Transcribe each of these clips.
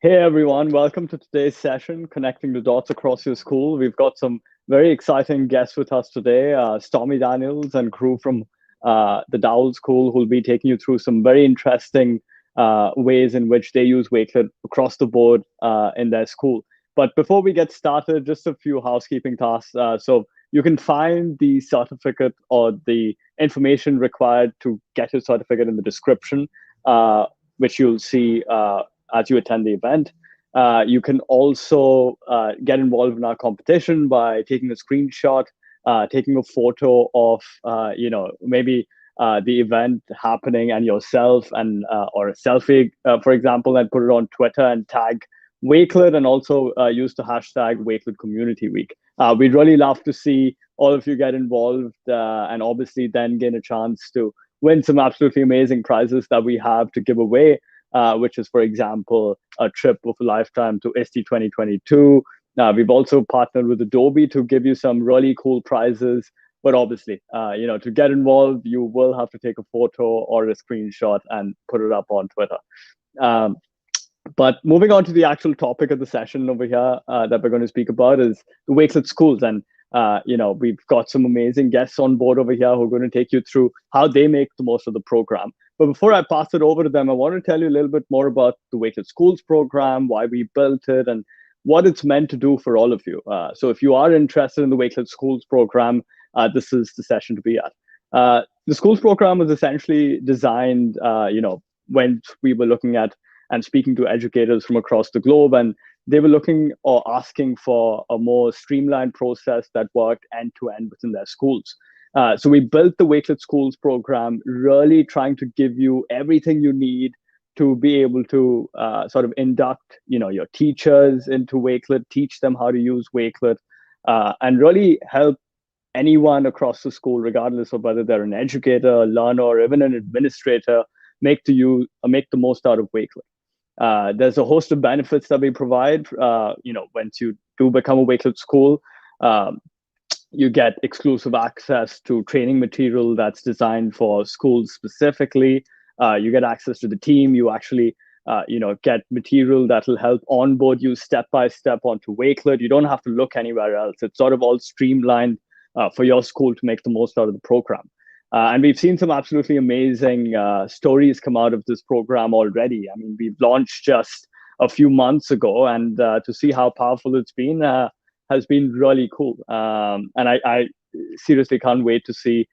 Hey everyone, welcome to today's session, Connecting the Dots Across Your School. We've got some very exciting guests with us today, Stormy Daniels and crew from the Dowell School, who'll be taking you through some very interesting ways in which they use Wakelet across the board in their school. But before we get started, just a few housekeeping tasks. So you can find the certificate or the information required to get your certificate in the description, which you'll see as you attend the event. You can also get involved in our competition by taking a screenshot, taking a photo of, maybe the event happening and yourself, and or a selfie, for example, and put it on Twitter and tag Wakelet, and also use the hashtag Wakelet Community Week. We'd really love to see all of you get involved, and obviously then gain a chance to win some absolutely amazing prizes that we have to give away. Which is, for example, a trip of a lifetime to ISTE 2022. We've also partnered with Adobe to give you some really cool prizes. But obviously, to get involved, you will have to take a photo or a screenshot and put it up on Twitter. But moving on to the actual topic of the session over here that we're going to speak about is the Wakelet schools. And we've got some amazing guests on board over here who are going to take you through how they make the most of the program. But before I pass it over to them, I want to tell you a little bit more about the Wakelet Schools program, why we built it, and what it's meant to do for all of you. So if you are interested in the Wakelet Schools program, this is the session to be at. The schools program was essentially designed, when we were looking at and speaking to educators from across the globe, and they were looking or asking for a more streamlined process that worked end to end within their schools. So we built the Wakelet Schools program, really trying to give you everything you need to be able to sort of induct, your teachers into Wakelet, teach them how to use Wakelet, and really help anyone across the school, regardless of whether they're an educator, a learner, or even an administrator, make the most out of Wakelet. There's a host of benefits that we provide. Once you do become a Wakelet school, you get exclusive access to training material that's designed for schools specifically. You get access to the team. You actually, get material that will help onboard you step by step onto Wakelet. You don't have to look anywhere else. It's sort of all streamlined for your school to make the most out of the program. And we've seen some absolutely amazing stories come out of this program already. I mean, we've launched just a few months ago, and to see how powerful it's been has been really cool. And I seriously can't wait to see,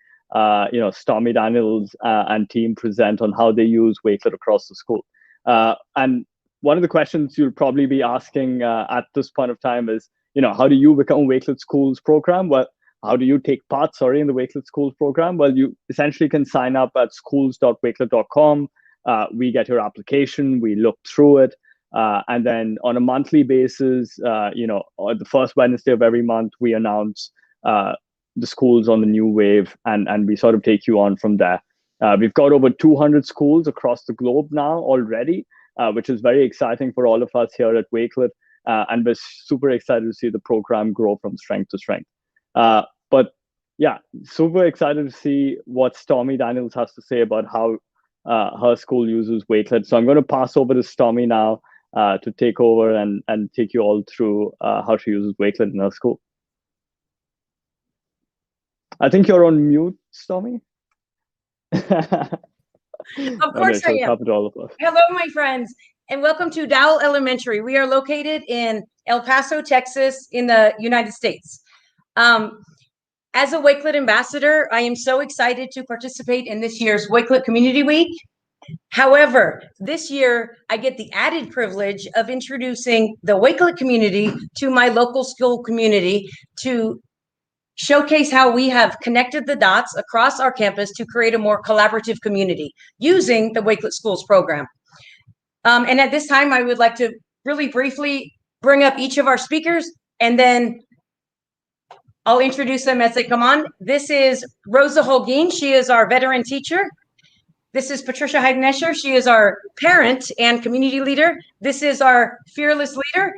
Stormy Daniels and team present on how they use Wakelet across the school. And one of the questions you'll probably be asking at this point of time is, how do you become a Wakelet Schools program? Well, how do you take part, in the Wakelet Schools program? Well, you essentially can sign up at schools.wakelet.com. We get your application, we look through it, and then on a monthly basis, on the first Wednesday of every month, we announce the schools on the new wave, and we sort of take you on from there. We've got over 200 schools across the globe now already, which is very exciting for all of us here at Wakelet, and we're super excited to see the program grow from strength to strength. But yeah, super excited to see what Stormy Daniels has to say about how her school uses Wakelet. So I'm going to pass over to Stormy now to take over and take you all through how she uses Wakelet in her school. I think you're on mute, Stormy. Of course I am. All of us. Hello, my friends, and welcome to Dowell Elementary. We are located in El Paso, Texas, in the United States. As a Wakelet ambassador, I am so excited to participate in this year's Wakelet Community Week. However, this year, I get the added privilege of introducing the Wakelet community to my local school community to showcase how we have connected the dots across our campus to create a more collaborative community using the Wakelet Schools program. And at this time, I would like to really briefly bring up each of our speakers, and then I'll introduce them as they come on. This is Rosa Holguin. She is our veteran teacher. This is Patricia Heidenescher. She is our parent and community leader. This is our fearless leader,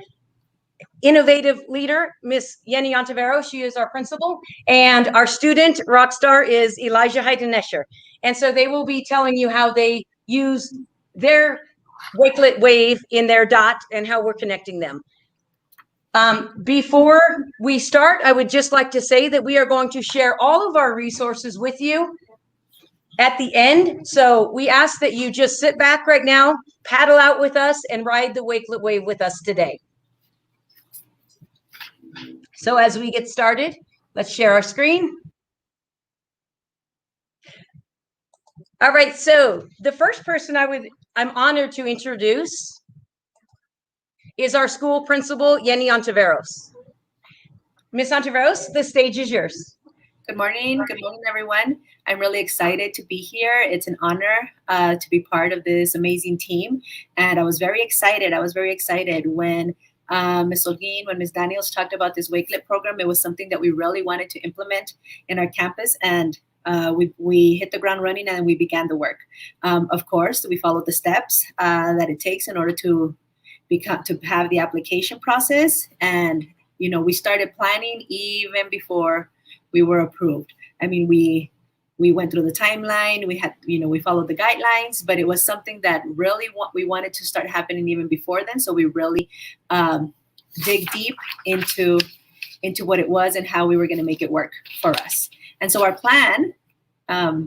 innovative leader, Miss Yenny Ontivero. She is our principal. And our student rock star is Elijah Heidenescher. And so they will be telling you how they use their Wakelet wave in their dot and how we're connecting them. Before we start, I would just like to say that we are going to share all of our resources with you at the end. So we ask that you just sit back right now, paddle out with us, and ride the Wakelet wave with us today. So as we get started, let's share our screen. All right, so the first person I'm honored to introduce is our school principal, Yenny Ontiveros. Ms. Ontiveros, the stage is yours. Good morning. Good morning, everyone. I'm really excited to be here. It's an honor to be part of this amazing team. And I was very excited. When Ms. Olguin, when Ms. Daniels talked about this Wakelet program. It was something that we really wanted to implement in our campus. And we hit the ground running and we began the work. Of course, we followed the steps that it takes in order to have the application process. And, we started planning even before we were approved. I mean, we went through the timeline. We had, we followed the guidelines, but it was something that really we wanted to start happening even before then. So we really dig deep into what it was and how we were going to make it work for us. And so our plan, there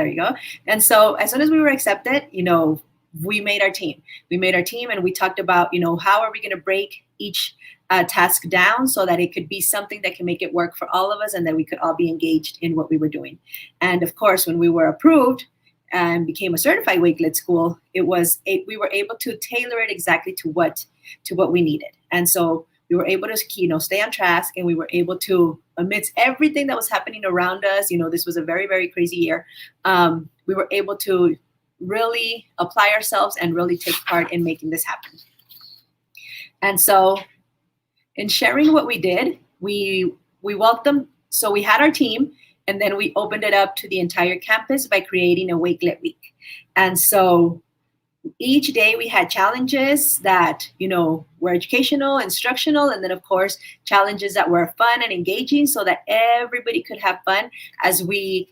you go. And so as soon as we were accepted, we made our team. And we talked about, how are we going to break each task down so that it could be something that can make it work for all of us and that we could all be engaged in what we were doing. And of course, when we were approved and became a certified Wakelet school, we were able to tailor it exactly to what we needed. And so we were able to, stay on task, and we were able to, amidst everything that was happening around us, this was a very, very crazy year. We were able to really apply ourselves and really take part in making this happen. And so in sharing what we did, we welcomed, so we had our team, and then we opened it up to the entire campus by creating a Wakelet week. And so each day we had challenges that, were educational, instructional, and then of course, challenges that were fun and engaging so that everybody could have fun as we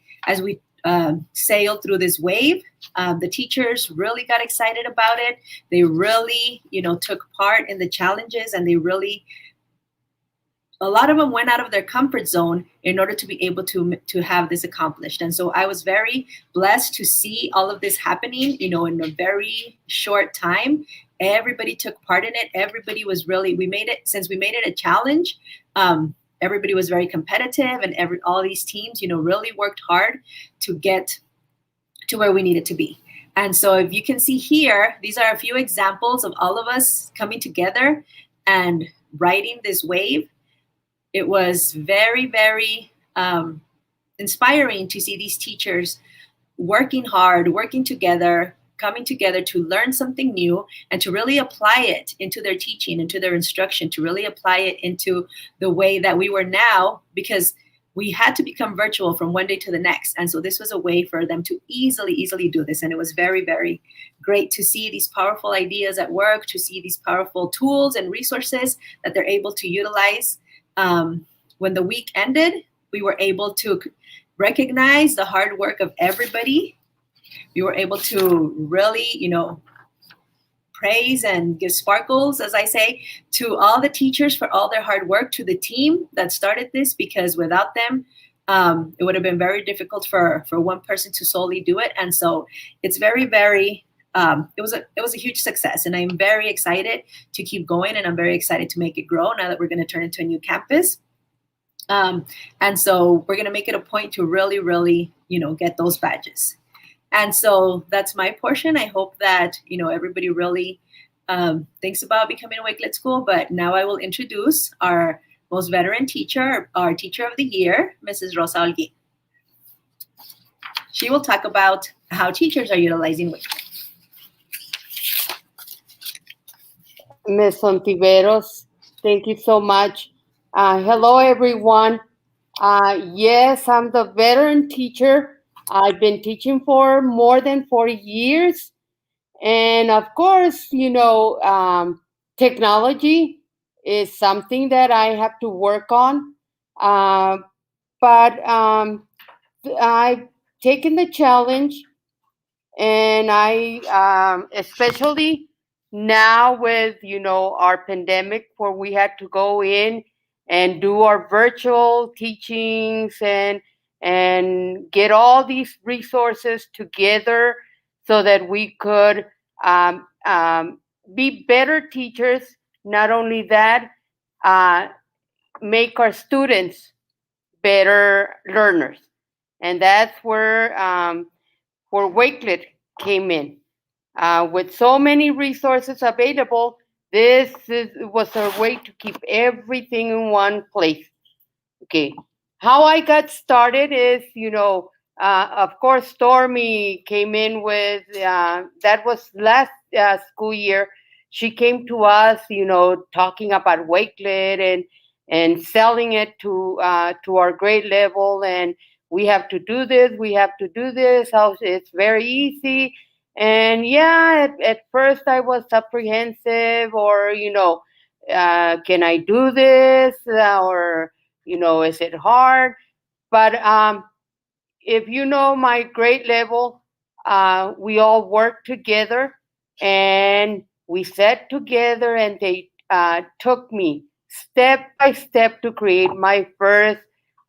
sailed through this wave. The teachers really got excited about it. They really, took part in the challenges, and a lot of them went out of their comfort zone in order to be able to have this accomplished. And so I was very blessed to see all of this happening, in a very short time. Everybody took part in it. Everybody was really, since we made it a challenge, everybody was very competitive, and all these teams, really worked hard to get to where we needed to be. And so if you can see here, these are a few examples of all of us coming together and riding this wave. It was very, very inspiring to see these teachers working hard, working together, coming together to learn something new and to really apply it into their teaching, into their instruction, to really apply it into the way that we were now, because we had to become virtual from one day to the next. And so this was a way for them to easily do this. And it was very, very great to see these powerful ideas at work, to see these powerful tools and resources that they're able to utilize. When the week ended, we were able to recognize the hard work of everybody. We were able to really, praise and give sparkles, as I say, to all the teachers for all their hard work, to the team that started this, because without them, it would have been very difficult for one person to solely do it. And so it's very, very, it was a huge success, and I'm very excited to keep going, and I'm very excited to make it grow now that we're going to turn into a new campus. And so we're going to make it a point to really, really, get those badges. And so that's my portion. I hope that, everybody really thinks about becoming a Wakelet school. But now I will introduce our most veteran teacher, our teacher of the year, Mrs. Rosa Olguin. She will talk about how teachers are utilizing Wakelet. Ms. Ontiveros, thank you so much. Hello, everyone. Yes, I'm the veteran teacher. I've been teaching for more than 40 years. And of course, technology is something that I have to work on. But I've taken the challenge And I, especially now with, our pandemic, where we had to go in and do our virtual teachings and get all these resources together so that we could be better teachers. Not only that, uh, make our students better learners. And that's where Wakelet came in. With so many resources available, was a way to keep everything in one place. Okay. How I got started is, of course, Stormy came in with, that was last school year. She came to us, talking about Wakelet and selling it to our grade level. And we have to do this, we have to do this. How it's very easy. And yeah, at first I was apprehensive, or, can I do this? Or, is it hard? But if you know my grade level, we all worked together and we sat together, and they took me step by step to create my first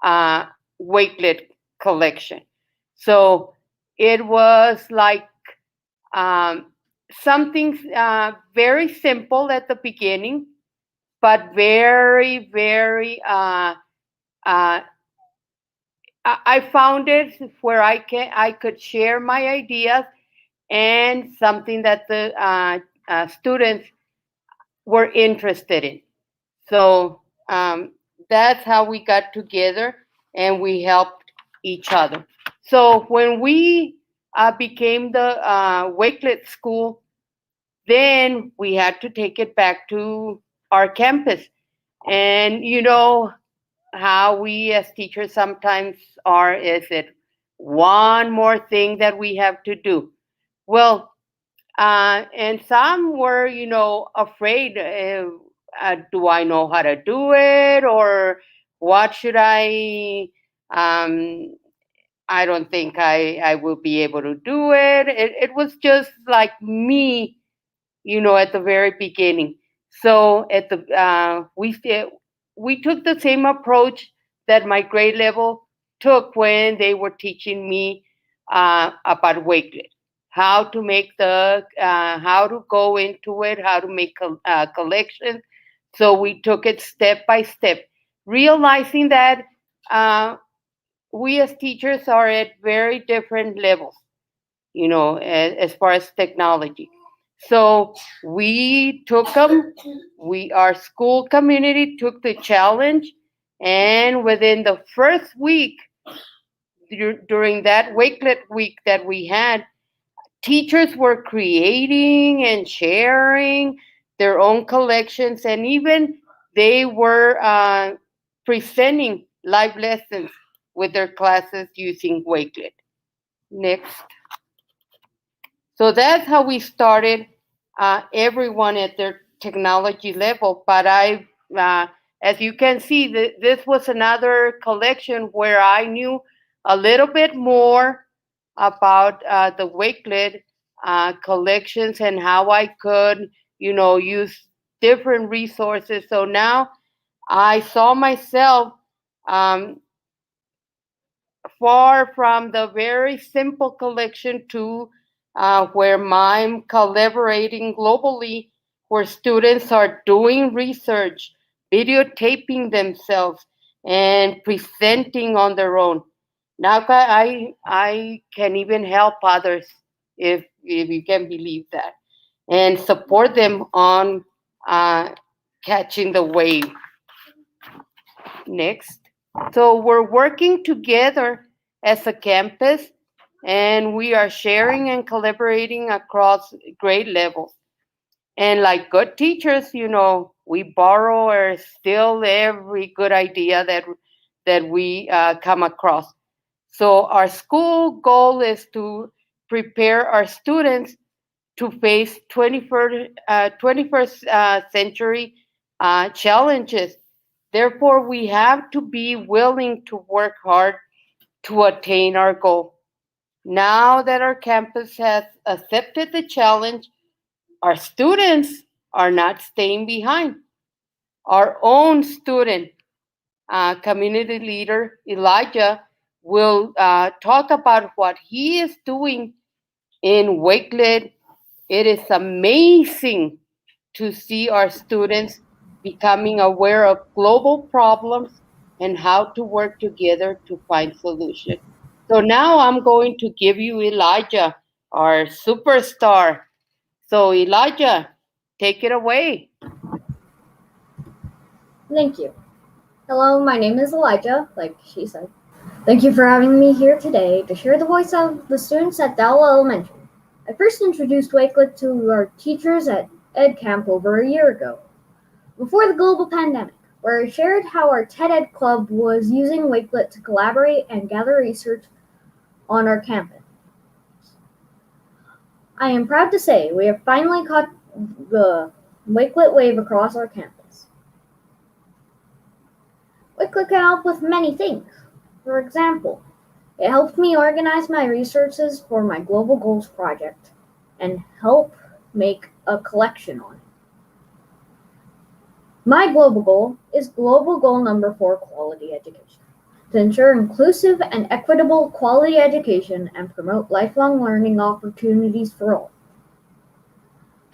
uh, Wakelet collection. So it was like um, something very simple at the beginning, but very, very uh, I found it where I could share my ideas, and something that the students were interested in. So that's how we got together and we helped each other. So when we became the Wakelet School, then we had to take it back to our campus. And how we as teachers sometimes are, is it one more thing that we have to do? Well, and some were, afraid. Do I know how to do it, or what should I? Um, I don't think I will be able to do it. It was just like me, at the very beginning. So at the we took the same approach that my grade level took when they were teaching me about Wakelet, how to make how to go into it, how to make collections. So we took it step by step, realizing that we as teachers are at very different levels, as far as technology. So we took them. Our school community took the challenge, and within the first week, during that Wakelet week that we had, teachers were creating and sharing their own collections, and even they were presenting live lessons with their classes using Wakelet. Next. So that's how we started, everyone at their technology level. But as you can see, this was another collection where I knew a little bit more about the Wakelet collections and how I could, use different resources. So now I saw myself um, far from the very simple collection to where I'm collaborating globally, where students are doing research, videotaping themselves, and presenting on their own. Now I can even help others, if you can believe that, and support them on catching the wave. Next. So we're working together as a campus, and we are sharing and collaborating across grade levels. And like good teachers, we borrow or steal every good idea that we come across. So our school goal is to prepare our students to face 21st century challenges. Therefore, we have to be willing to work hard to attain our goal. Now that our campus has accepted the challenge, our students are not staying behind. Our own student, community leader Elijah, will talk about what he is doing in Wakelet. It is amazing to see our students becoming aware of global problems and how to work together to find solutions. So now I'm going to give you Elijah, our superstar. So, Elijah, take it away. Thank you. Hello, my name is Elijah, like she said. Thank you for having me here today to share the voice of the students at Dowell Elementary. I first introduced Wakelet to our teachers at Ed Camp over a year ago, before the global pandemic, where I shared how our TED Ed Club was using Wakelet to collaborate and gather research on our campus. I am proud to say we have finally caught the Wakelet wave across our campus. Wakelet can help with many things. For example, it helped me organize my resources for my Global Goals project and help make a collection on it. My global goal is global goal number 4, quality education. To ensure inclusive and equitable quality education and promote lifelong learning opportunities for all.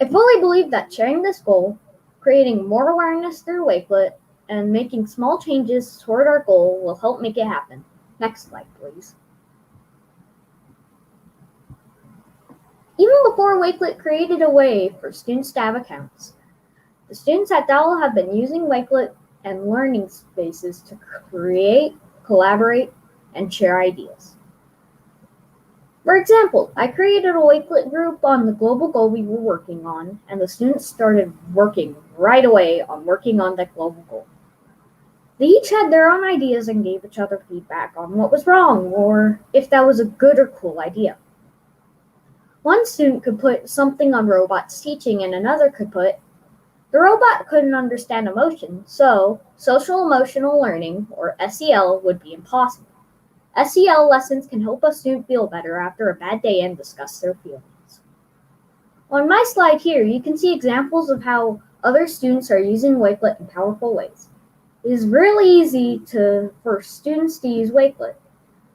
I fully believe that sharing this goal, creating more awareness through Wakelet, and making small changes toward our goal will help make it happen. Next slide, please. Even before Wakelet created a way for students to have accounts, the students at Dowell have been using Wakelet and learning spaces to create, collaborate, and share ideas. For example, I created a Wakelet group on the global goal we were working on, and the students started working right away on working on that global goal. They each had their own ideas and gave each other feedback on what was wrong or if that was a good or cool idea. One student could put something on robots teaching and another could put, the robot couldn't understand emotion, so social emotional learning, or SEL, would be impossible. SEL lessons can help a student feel better after a bad day and discuss their feelings. On my slide here, you can see examples of how other students are using Wakelet in powerful ways. It is really easy for students to use Wakelet.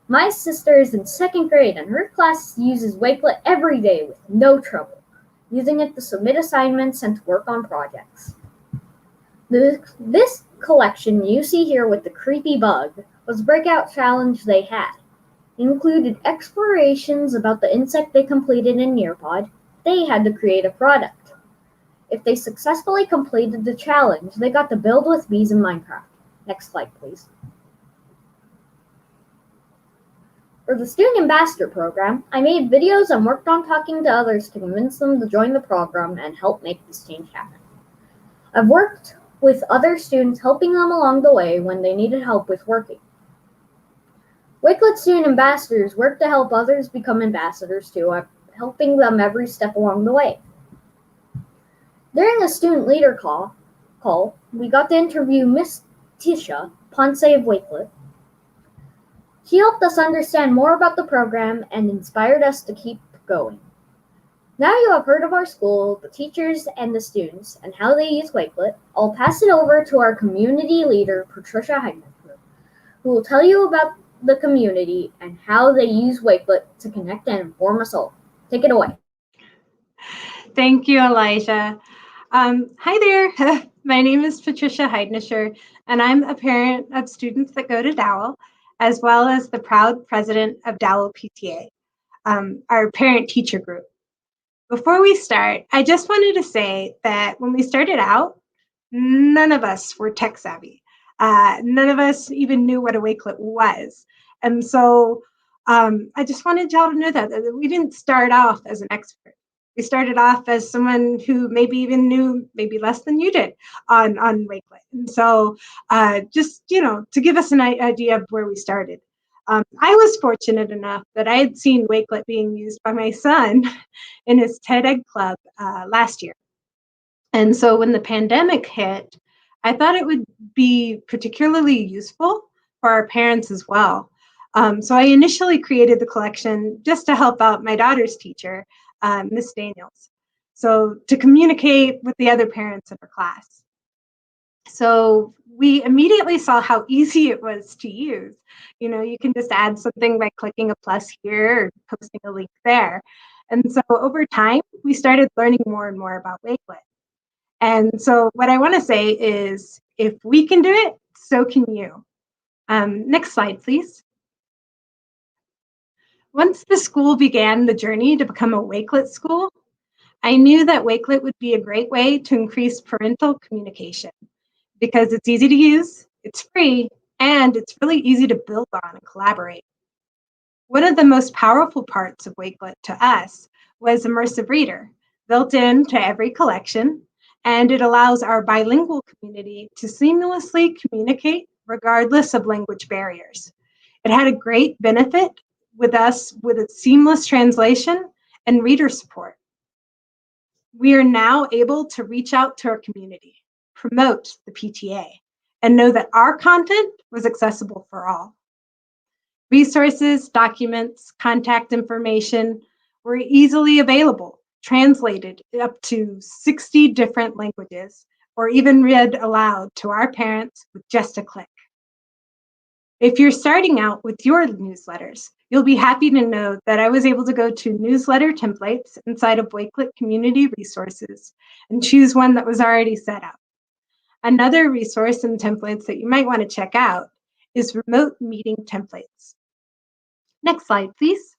My sister is in 2nd grade and her class uses Wakelet every day with no trouble, using it to submit assignments and to work on projects. This collection you see here with the creepy bug was a breakout challenge they had. It included explorations about the insect they completed in Nearpod. They had to create a product. If they successfully completed the challenge, they got to build with bees in Minecraft. Next slide, please. For the Student Ambassador program, I made videos and worked on talking to others to convince them to join the program and help make this change happen. I've worked with other students, helping them along the way when they needed help with working. Wakelet Student Ambassadors work to help others become ambassadors too, helping them every step along the way. During the student leader call, we got to interview Miss Tisha Ponce of Wakelet. She helped us understand more about the program and inspired us to keep going. Now you have heard of our school, the teachers, and the students, and how they use Wakelet. I'll pass it over to our community leader, Patricia Heidner, who will tell you about the community and how they use Wakelet to connect and inform us all. Take it away. Thank you, Elijah. Hi there. My name is Patricia Heidnischer, and I'm a parent of students that go to Dowell, as well as the proud president of Dowell PTA, our parent-teacher group. Before we start, I just wanted to say that when we started out, none of us were tech savvy. None of us even knew what a Wakelet was. And so I just wanted y'all to know that we didn't start off as an expert. We started off as someone who maybe even knew maybe less than you did on Wakelet. And so just, to give us an idea of where we started. I was fortunate enough that I had seen Wakelet being used by my son in his TED Ed Club last year. And so when the pandemic hit, I thought it would be particularly useful for our parents as well. So I initially created the collection just to help out my daughter's teacher, Miss Daniels, so to communicate with the other parents in her class. So we immediately saw how easy it was to use. You can just add something by clicking a plus here or posting a link there. And so over time, we started learning more and more about Wakelet. And so what I want to say is, if we can do it, so can you. Next slide, please. Once the school began the journey to become a Wakelet school, I knew that Wakelet would be a great way to increase parental communication because it's easy to use, it's free, and it's really easy to build on and collaborate. One of the most powerful parts of Wakelet to us was Immersive Reader, built into every collection, and it allows our bilingual community to seamlessly communicate regardless of language barriers. It had a great benefit with us with its seamless translation and reader support. We are now able to reach out to our community, promote the PTA, and know that our content was accessible for all. Resources, documents, contact information were easily available, translated up to 60 different languages, or even read aloud to our parents with just a click. If you're starting out with your newsletters, you'll be happy to know that I was able to go to newsletter templates inside of Wakelet Community Resources and choose one that was already set up. Another resource and templates that you might want to check out is remote meeting templates. Next slide, please.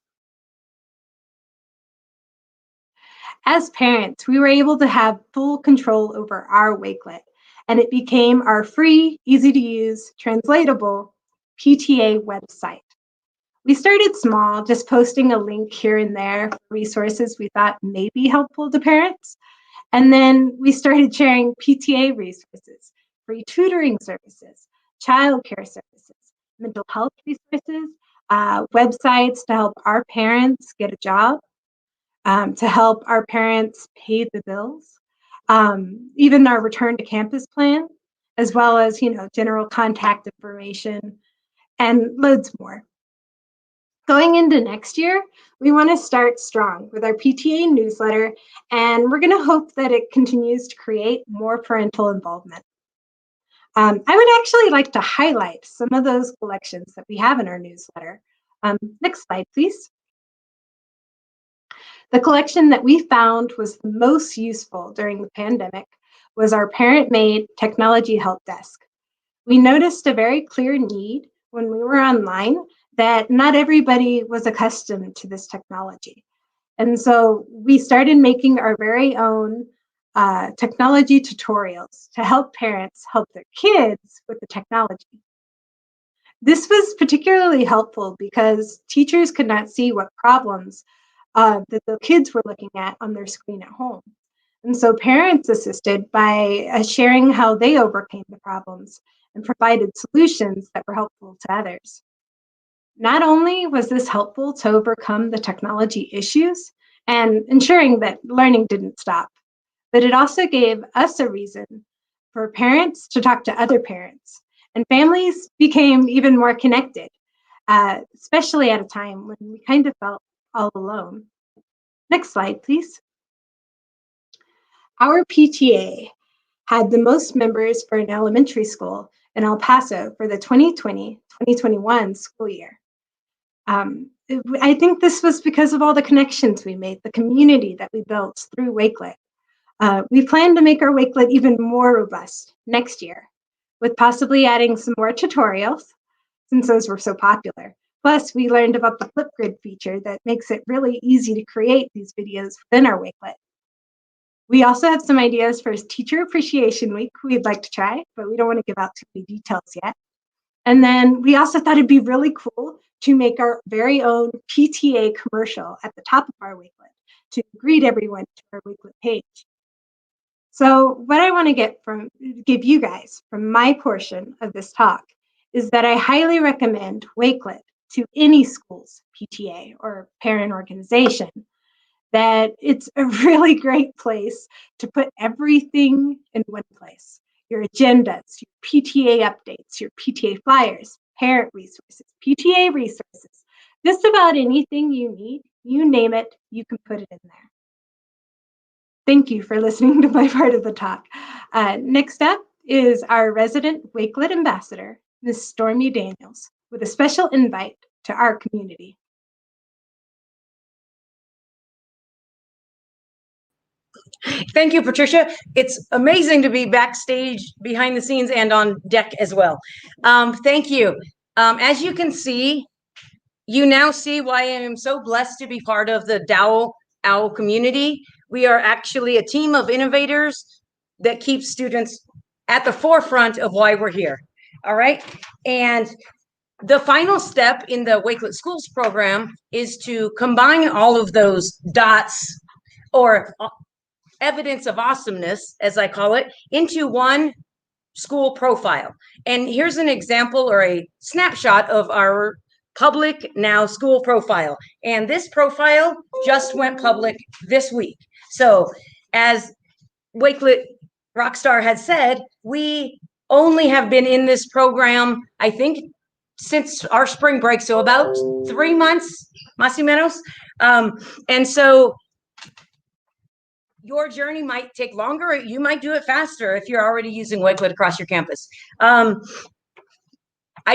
As parents, we were able to have full control over our Wakelet, and it became our free, easy to use, translatable PTA website. We started small, just posting a link here and there for resources we thought may be helpful to parents. And then we started sharing PTA resources, free tutoring services, childcare services, mental health resources, websites to help our parents get a job, to help our parents pay the bills, even our return to campus plan, as well as, general contact information and loads more. Going into next year, we want to start strong with our PTA newsletter, and we're going to hope that it continues to create more parental involvement. I would actually like to highlight some of those collections that we have in our newsletter. Next slide, please. The collection that we found was the most useful during the pandemic was our parent-made technology help desk. We noticed a very clear need when we were online that not everybody was accustomed to this technology. And so we started making our very own technology tutorials to help parents help their kids with the technology. This was particularly helpful because teachers could not see what problems that the kids were looking at on their screen at home. And so parents assisted by sharing how they overcame the problems and provided solutions that were helpful to others. Not only was this helpful to overcome the technology issues and ensuring that learning didn't stop, but it also gave us a reason for parents to talk to other parents, and families became even more connected, especially at a time when we kind of felt all alone. Next slide, please. Our PTA had the most members for an elementary school in El Paso for the 2020-2021 school year. I think this was because of all the connections we made, the community that we built through Wakelet. We plan to make our Wakelet even more robust next year, with possibly adding some more tutorials, since those were so popular. Plus, we learned about the Flipgrid feature that makes it really easy to create these videos within our Wakelet. We also have some ideas for Teacher Appreciation Week we'd like to try, but we don't want to give out too many details yet. And then we also thought it'd be really cool to make our very own PTA commercial at the top of our Wakelet to greet everyone to our Wakelet page. So what I want to give you guys from my portion of this talk is that I highly recommend Wakelet to any school's PTA or parent organization, that it's a really great place to put everything in one place. Your agendas, your PTA updates, your PTA flyers, parent resources, PTA resources, just about anything you need, you name it, you can put it in there. Thank you for listening to my part of the talk. Next up is our resident Wakelet ambassador, Ms. Stormy Daniels, with a special invite to our community. Thank you, Patricia. It's amazing to be backstage, behind the scenes, and on deck as well. Thank you. As you can see, you now see why I am so blessed to be part of the Dowell OWL community. We are actually a team of innovators that keep students at the forefront of why we're here. All right. And the final step in the Wakelet Schools program is to combine all of those dots, or evidence of awesomeness, as I call it, into one school profile. And here's an example or a snapshot of our public now school profile. And this profile just went public this week. So as Wakelet Rockstar had said, we only have been in this program, I think, since our spring break. So about 3 months, más o menos. And so your journey might take longer, or you might do it faster if you're already using Wakelet across your campus. I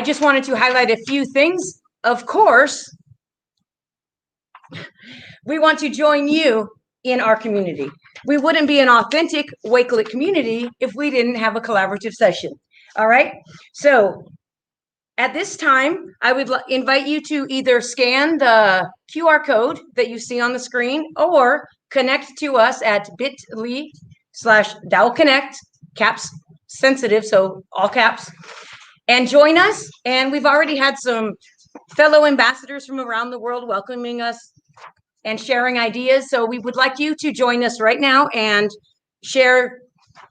just wanted to highlight a few things. Of course, we want to join you in our community. We wouldn't be an authentic Wakelet community if we didn't have a collaborative session. All right. So at this time, I would invite you to either scan the QR code that you see on the screen, or connect to us at bit.ly/DowellConnect, caps sensitive, so all caps, and join us. And we've already had some fellow ambassadors from around the world welcoming us and sharing ideas. So we would like you to join us right now and share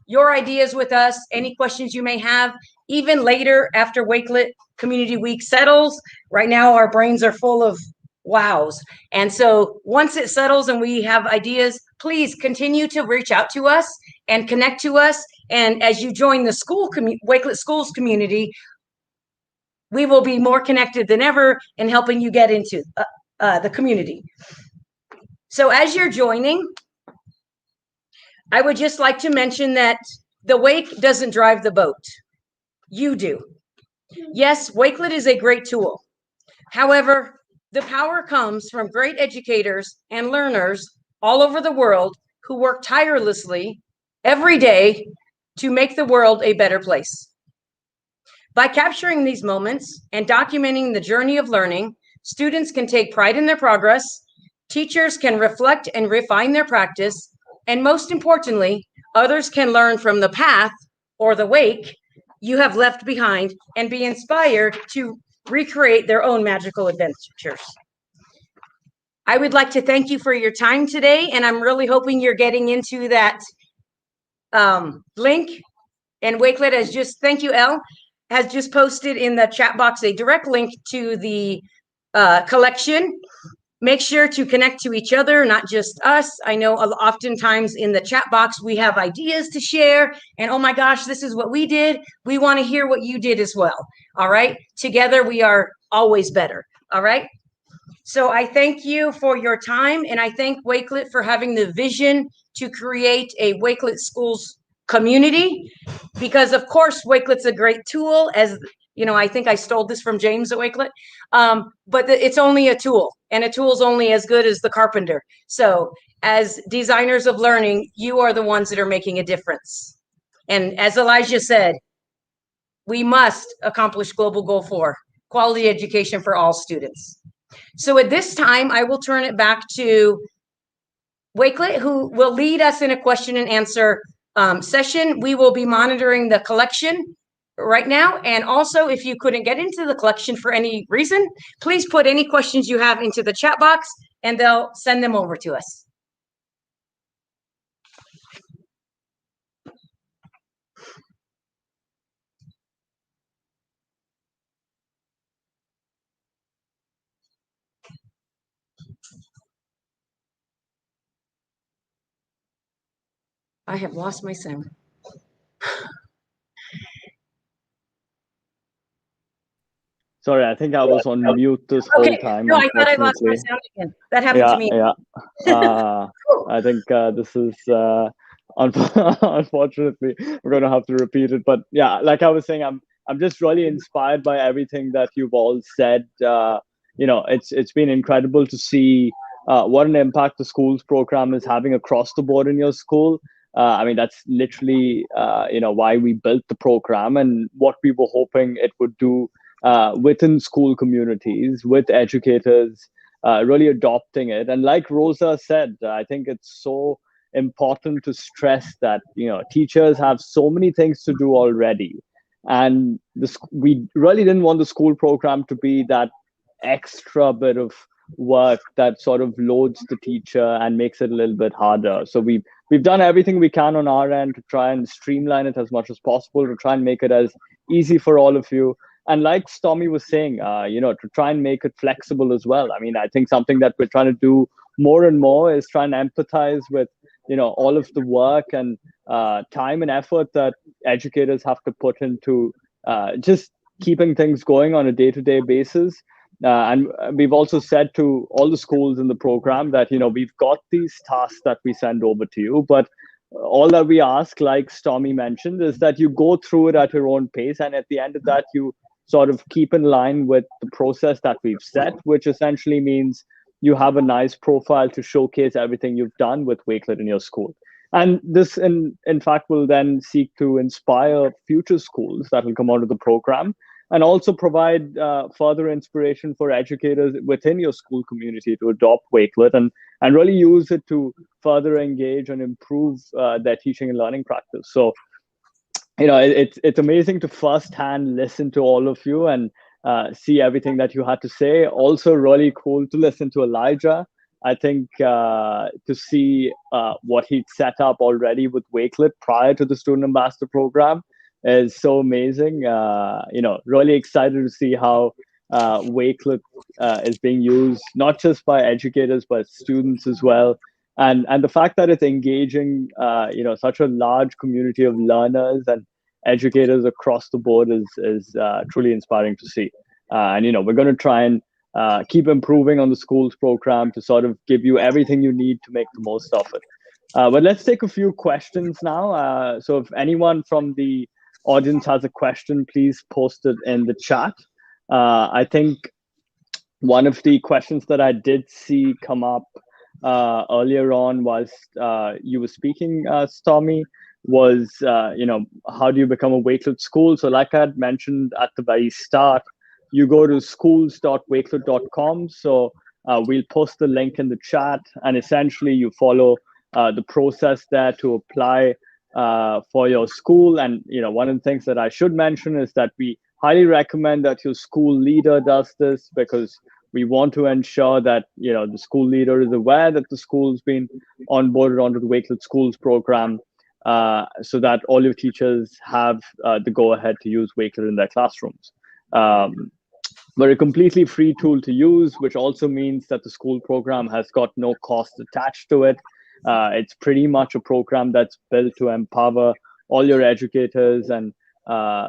your ideas with us, any questions you may have, even later after Wakelet Community Week settles. Right now, our brains are full of wows. And so once it settles and we have ideas, please continue to reach out to us and connect to us. And as you join the school Wakelet Schools community, we will be more connected than ever in helping you get into the community. So as you're joining, I would just like to mention that the wake doesn't drive the boat. You do. Yes, Wakelet is a great tool. However, the power comes from great educators and learners all over the world who work tirelessly every day to make the world a better place. By capturing these moments and documenting the journey of learning, students can take pride in their progress, teachers can reflect and refine their practice, and most importantly, others can learn from the path or the wake you have left behind and be inspired to recreate their own magical adventures. I would like to thank you for your time today, and I'm really hoping you're getting into that link. And Wakelet has just, thank you, Elle, has just posted in the chat box a direct link to the collection. Make sure to connect to each other, not just us. I know oftentimes in the chat box, we have ideas to share, and oh my gosh, this is what we did. We want to hear what you did as well. All right. Together, we are always better. All right. So I thank you for your time, and I thank Wakelet for having the vision to create a Wakelet Schools community, because of course, Wakelet's a great tool. As you know, I think I stole this from James at Wakelet, but it's only a tool, and a tool is only as good as the carpenter. So as designers of learning, you are the ones that are making a difference. And as Elijah said, we must accomplish global goal 4, quality education for all students. So at this time, I will turn it back to Wakelet, who will lead us in a question and answer session. We will be monitoring the collection right now. And also, if you couldn't get into the collection for any reason, please put any questions you have into the chat box and they'll send them over to us. I have lost my sound. Sorry, I think I was on mute this whole Okay. time, No, I thought I lost my unfortunately. sound again. That happened to me. Yeah. I think this is unfortunately we're going to have to repeat it. But yeah, like I was saying, I'm just really inspired by everything that you've all said. It's been incredible to see what an impact the schools program is having across the board in your school. I mean, that's literally why we built the program and what we were hoping it would do within school communities with educators really adopting it. And like Rosa said, I think it's so important to stress that teachers have so many things to do already, and we really didn't want the school program to be that extra bit of work that sort of loads the teacher and makes it a little bit harder. So we've done everything we can on our end to try and streamline it as much as possible, to try and make it as easy for all of you. And like Stormy was saying, to try and make it flexible as well. I mean, I think something that we're trying to do more and more is try and empathize with, all of the work and time and effort that educators have to put into just keeping things going on a day-to-day basis. And we've also said to all the schools in the program that, we've got these tasks that we send over to you, but all that we ask, like Stormy mentioned, is that you go through it at your own pace. And at the end of that, you sort of keep in line with the process that we've set, which essentially means you have a nice profile to showcase everything you've done with Wakelet in your school. And this, in fact, will then seek to inspire future schools that will come out of the program, and also provide further inspiration for educators within your school community to adopt Wakelet and really use it to further engage and improve their teaching and learning practice. So, it's amazing to firsthand listen to all of you and see everything that you had to say. Also, really cool to listen to Elijah. I think to see what he'd set up already with Wakelet prior to the Student Ambassador program is so amazing. Really excited to see how Wakelet is being used, not just by educators, but students as well. And the fact that it's engaging, such a large community of learners and educators across the board is truly inspiring to see. And we're going to try and keep improving on the schools program to sort of give you everything you need to make the most of it. But let's take a few questions now. So if anyone from the audience has a question, please post it in the chat. I think one of the questions that I did see come up earlier on was you were speaking, Stormy, was how do you become a Wakelet school? So like I had mentioned at the very start, you go to schools.wakelet.com. So we'll post the link in the chat, and essentially you follow the process there to apply for your school. And one of the things that I should mention is that we highly recommend that your school leader does this, because we want to ensure that the school leader is aware that the school's been onboarded onto the Wakelet Schools program, so that all your teachers have the go-ahead to use Wakelet in their classrooms. We're a completely free tool to use, which also means that the school program has got no cost attached to it. It's pretty much a program that's built to empower all your educators and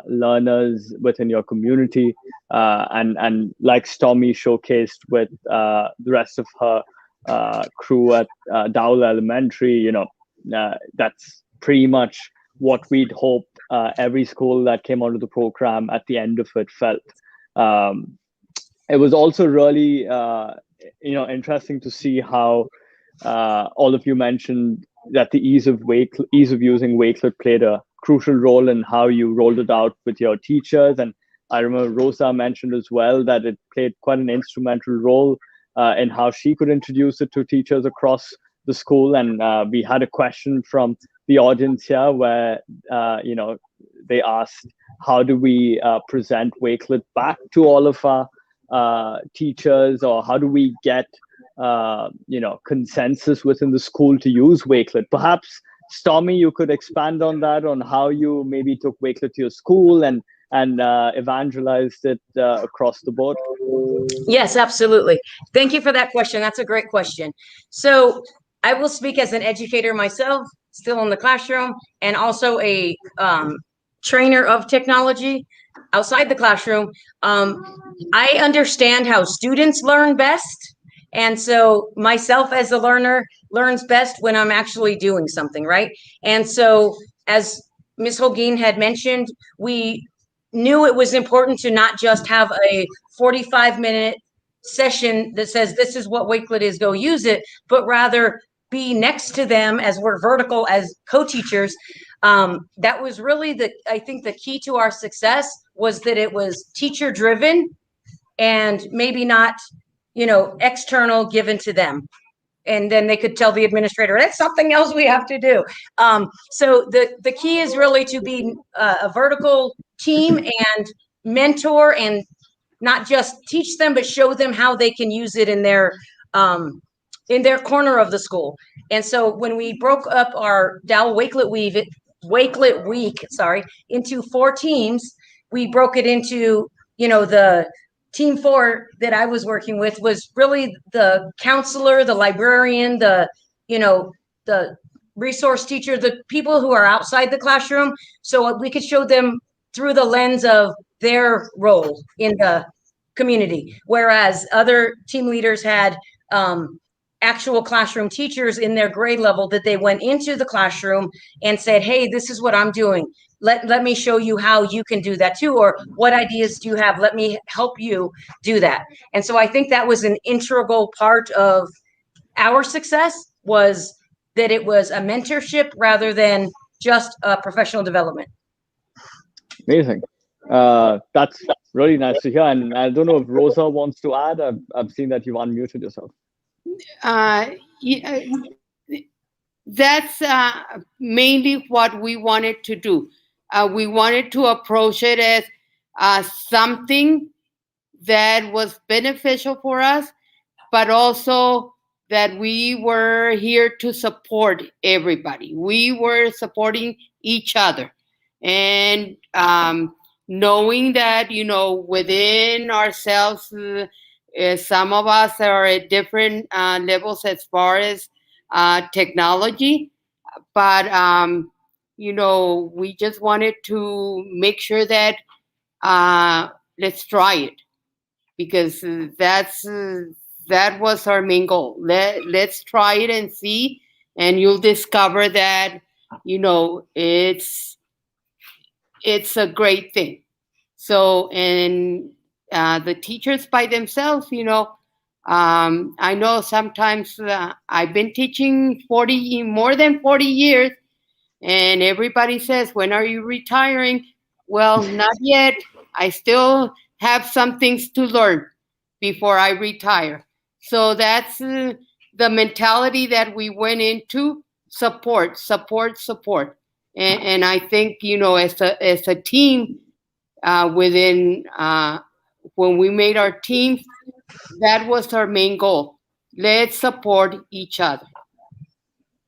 learners within your community. And like Stormy showcased with the rest of her crew at Dowell Elementary, that's pretty much what we'd hope every school that came out of the program at the end of it felt. It was also really, interesting to see how all of you mentioned that the ease of using Wakelet played a crucial role in how you rolled it out with your teachers. And I remember Rosa mentioned as well that it played quite an instrumental role in how she could introduce it to teachers across the school. And we had a question from the audience here where, they asked, how do we present Wakelet back to all of our teachers, or how do we get consensus within the school to use Wakelet? Perhaps Stormy, you could expand on that, on how you maybe took Wakelet to your school and evangelized it across the board. Yes, absolutely. Thank you for that question. That's a great question. So I will speak as an educator myself, still in the classroom, and also a trainer of technology outside the classroom. I understand how students learn best. And so myself as a learner learns best when I'm actually doing something, right? And so as Ms. Holguin had mentioned, we knew it was important to not just have a 45-minute session that says this is what Wakelet is, go use it, but rather be next to them as we're vertical as co-teachers. That was really I think the key to our success was that it was teacher driven and maybe not, external given to them. And then they could tell the administrator, that's something else we have to do. So the key is really to be a vertical team and mentor and not just teach them, but show them how they can use it in their corner of the school. And so when we broke up our Dowell Wakelet week, into 4 teams, we broke it into, the team 4 that I was working with was really the counselor, the librarian, the resource teacher, the people who are outside the classroom. So we could show them through the lens of their role in the community. Whereas other team leaders had actual classroom teachers in their grade level that they went into the classroom and said, hey, this is what I'm doing. Let me show you how you can do that too. Or what ideas do you have? Let me help you do that. And so I think that was an integral part of our success, was that it was a mentorship rather than just a professional development. Amazing. That's really nice to hear. And I don't know if Rosa wants to add. I've seen that you've unmuted yourself. Yeah, that's mainly what we wanted to do. We wanted to approach it as something that was beneficial for us, but also that we were here to support everybody. We were supporting each other. And knowing that, within ourselves, some of us are at different levels as far as technology, but we just wanted to make sure that let's try it, because that was our main goal. Let's try it and see, and you'll discover that it's a great thing. So, and the teachers by themselves, I know sometimes I've been teaching more than 40 years, and everybody says, when are you retiring? Well, not yet. I still have some things to learn before I retire. So that's the mentality that we went into: support. And I think, as a team, within when we made our teams, that was our main goal. Let's support each other.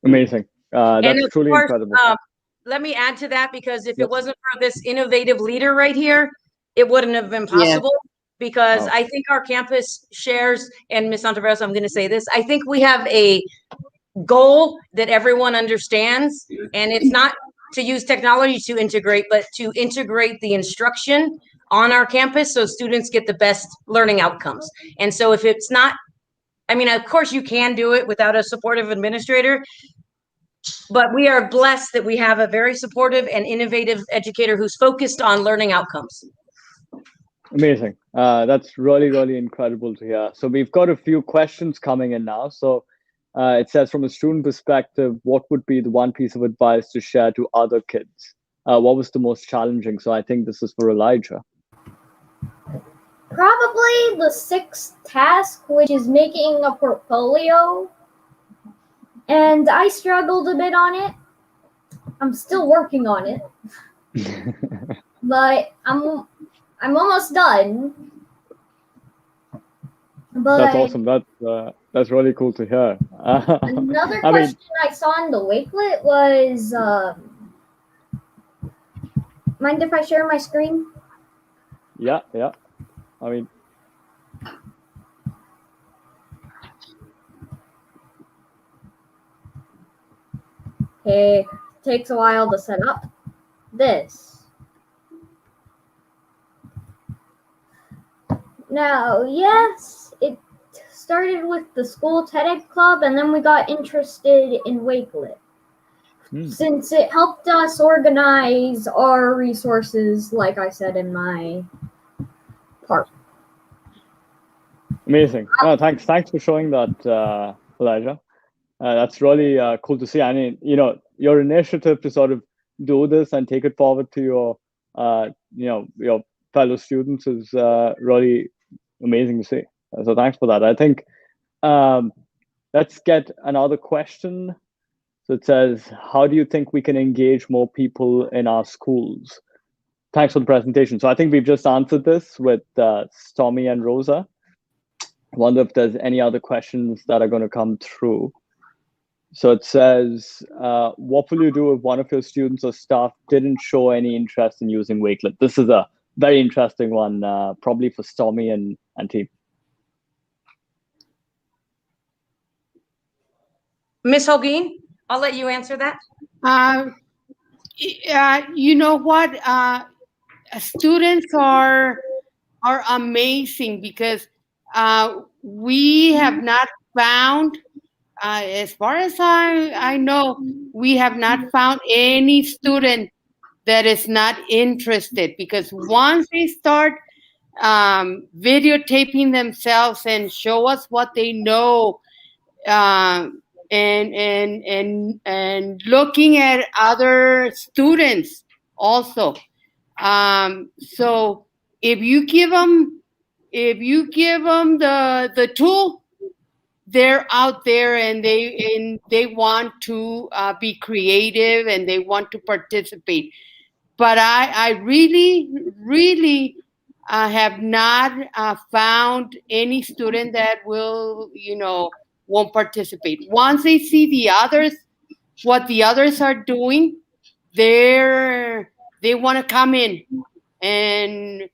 Amazing. That's truly course, incredible. Let me add to that, because if it wasn't for this innovative leader right here, it wouldn't have been possible. Yeah. Because I think our campus shares, and Ms. Santaveros, I'm going to say this, I think we have a goal that everyone understands, and it's not to use technology to integrate, but to integrate the instruction on our campus so students get the best learning outcomes. And so if it's not, of course you can do it without a supportive administrator, but we are blessed that we have a very supportive and innovative educator who's focused on learning outcomes. Amazing. That's really, really incredible to hear. So we've got a few questions coming in now. So it says, from a student perspective, what would be the one piece of advice to share to other kids? What was the most challenging? So I think this is for Elijah. Probably the 6th task, which is making a portfolio. And I struggled a bit on it. I'm still working on it. But I'm almost done. But that's awesome. That's really cool to hear. Another question I saw in the Wakelet was, mind if I share my screen? Yeah. It takes a while to set up this. Now, yes, it started with the school TEDx club, and then we got interested in Wakelet. Since it helped us organize our resources, like I said in my part. Amazing. No, thanks for showing that, Elijah. That's really cool to see. I mean, your initiative to sort of do this and take it forward to your, your fellow students is really amazing to see. So thanks for that. I think let's get another question. So it says, how do you think we can engage more people in our schools? Thanks for the presentation. So I think we've just answered this with Stormy and Rosa. I wonder if there's any other questions that are going to come through. So it says, what will you do if one of your students or staff didn't show any interest in using Wakelet? This is a very interesting one, probably for Stormy and team. Miss Holguin, I'll let you answer that. You know what? Students are amazing because we have not found, as far as I know, we have not found any student that is not interested, because once they start videotaping themselves and show us what they know, and looking at other students also. So if you give them the tool, they're out there and they want to be creative and they want to participate. But I really have not found any student that will, won't participate. Once they see the others, what the others are doing, they want to come in and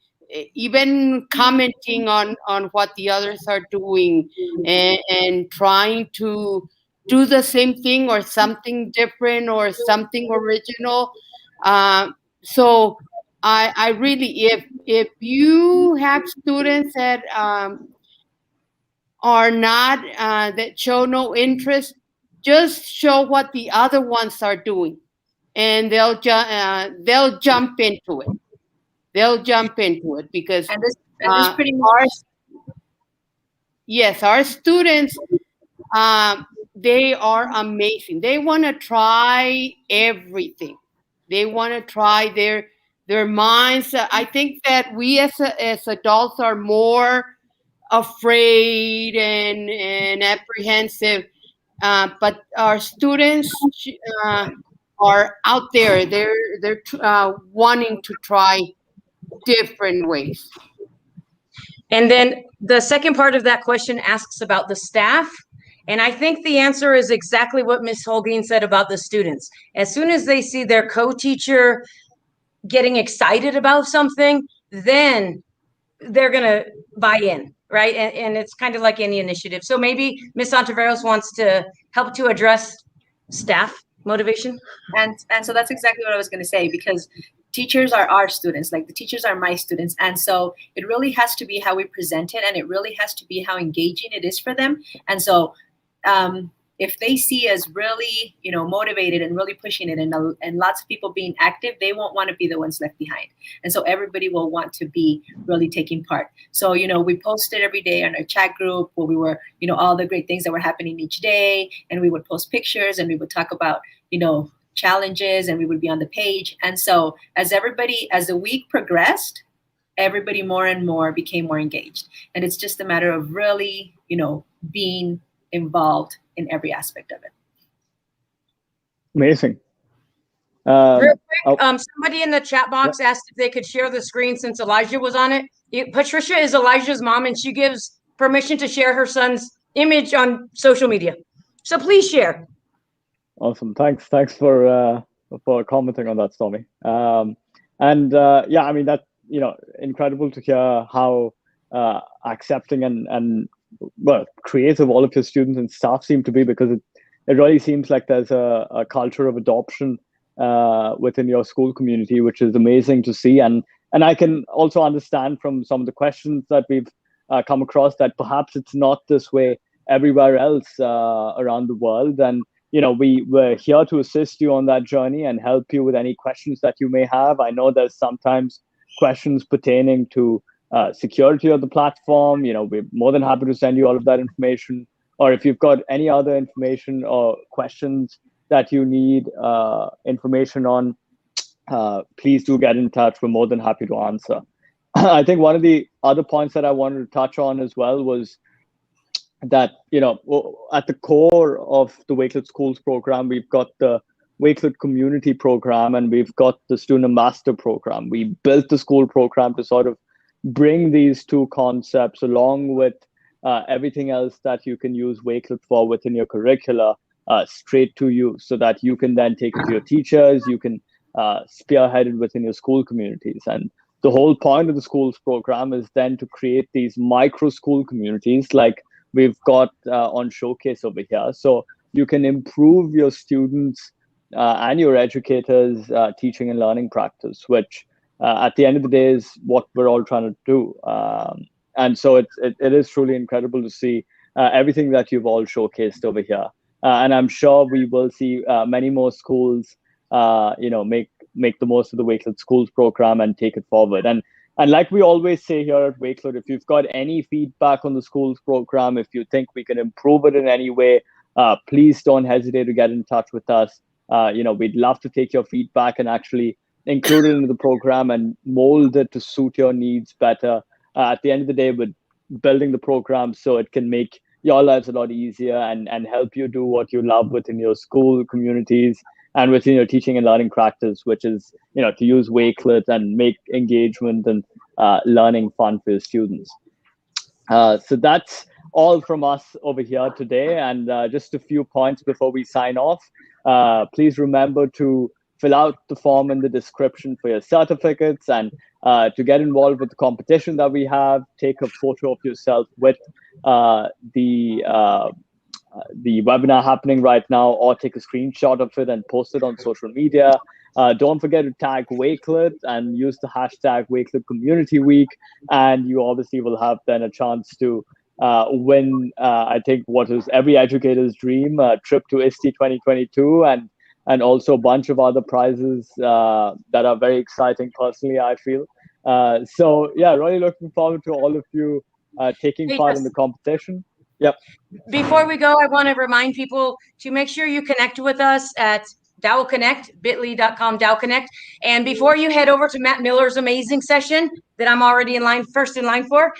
even commenting on what the others are doing and trying to do the same thing or something different or something original. So I really, if you have students that are not, that show no interest, just show what the other ones are doing, and they'll jump into it. They'll jump into it because and this pretty much. Our students, they are amazing. They want to try everything. They want to try their minds. I think that we as adults are more afraid and apprehensive, but our students are out there. They're wanting to try different ways. And then the second part of that question asks about the staff. And I think the answer is exactly what Ms. Holguin said about the students. As soon as they see their co-teacher getting excited about something, then they're going to buy in, right? And it's kind of like any initiative. So maybe Ms. Ontiveros wants to help to address staff motivation. And so that's exactly what I was going to say, because teachers are our students, like the teachers are my students. And so it really has to be how we present it, and it really has to be how engaging it is for them. And so if they see us really, motivated and really pushing it, and lots of people being active, they won't want to be the ones left behind. And so everybody will want to be really taking part. So, we posted every day on our chat group where we were, all the great things that were happening each day. And we would post pictures and we would talk about, challenges, and we would be on the page. And so as the week progressed, everybody more and more became more engaged. And it's just a matter of really, being involved in every aspect of it. Amazing. Real quick, somebody in the chat box asked if they could share the screen since Elijah was on it. Patricia is Elijah's mom, and she gives permission to share her son's image on social media. So please share. Awesome. Thanks for commenting on that, Stormy. I mean, that, incredible to hear how accepting and creative all of your students and staff seem to be, because it really seems like there's a culture of adoption within your school community, which is amazing to see. And I can also understand from some of the questions that we've come across that perhaps it's not this way everywhere else around the world. And we're here to assist you on that journey and help you with any questions that you may have. I know there's sometimes questions pertaining to security of the platform. We're more than happy to send you all of that information. Or if you've got any other information or questions that you need information on, please do get in touch. We're more than happy to answer. I think one of the other points that I wanted to touch on as well was that, at the core of the Wakelet Schools program, we've got the Wakelet Community Program and we've got the Student Ambassador Program. We built the school program to sort of bring these two concepts along with everything else that you can use Wakelet for within your curricula straight to you, so that you can then take it to your teachers, you can spearhead it within your school communities. And the whole point of the schools program is then to create these micro school communities like we've got on Showcase over here. So you can improve your students and your educators' teaching and learning practice, which at the end of the day is what we're all trying to do. And so it is truly incredible to see everything that you've all showcased over here. And I'm sure we will see many more schools, make the most of the Wakelet Schools program and take it forward. And like we always say here at Wakelet, if you've got any feedback on the schools program, if you think we can improve it in any way, please don't hesitate to get in touch with us. We'd love to take your feedback and actually include it into the program and mold it to suit your needs better. At the end of the day, we're building the program so it can make your lives a lot easier and help you do what you love within your school communities and within your teaching and learning practice, which is, to use Wakelet and make engagement and learning fun for your students. So that's all from us over here today. And just a few points before we sign off. Please remember to fill out the form in the description for your certificates, and to get involved with the competition that we have, take a photo of yourself with the webinar happening right now, or take a screenshot of it and post it on social media. Don't forget to tag Wakelet and use the hashtag Wakelet Community Week, and you obviously will have then a chance to win, I think, what is every educator's dream, a trip to ISTE 2022, and also a bunch of other prizes that are very exciting personally, I feel. So yeah, really looking forward to all of you taking part in the competition. Yep. Before we go, I want to remind people to make sure you connect with us at Dowell Connect, bit.ly.com, Dowell Connect. And before you head over to Matt Miller's amazing session that I'm already first in line for,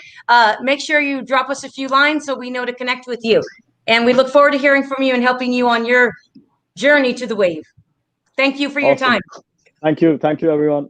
make sure you drop us a few lines so we know to connect with you. And we look forward to hearing from you and helping you on your journey to the wave. Thank you for your time. Thank you. Thank you, everyone.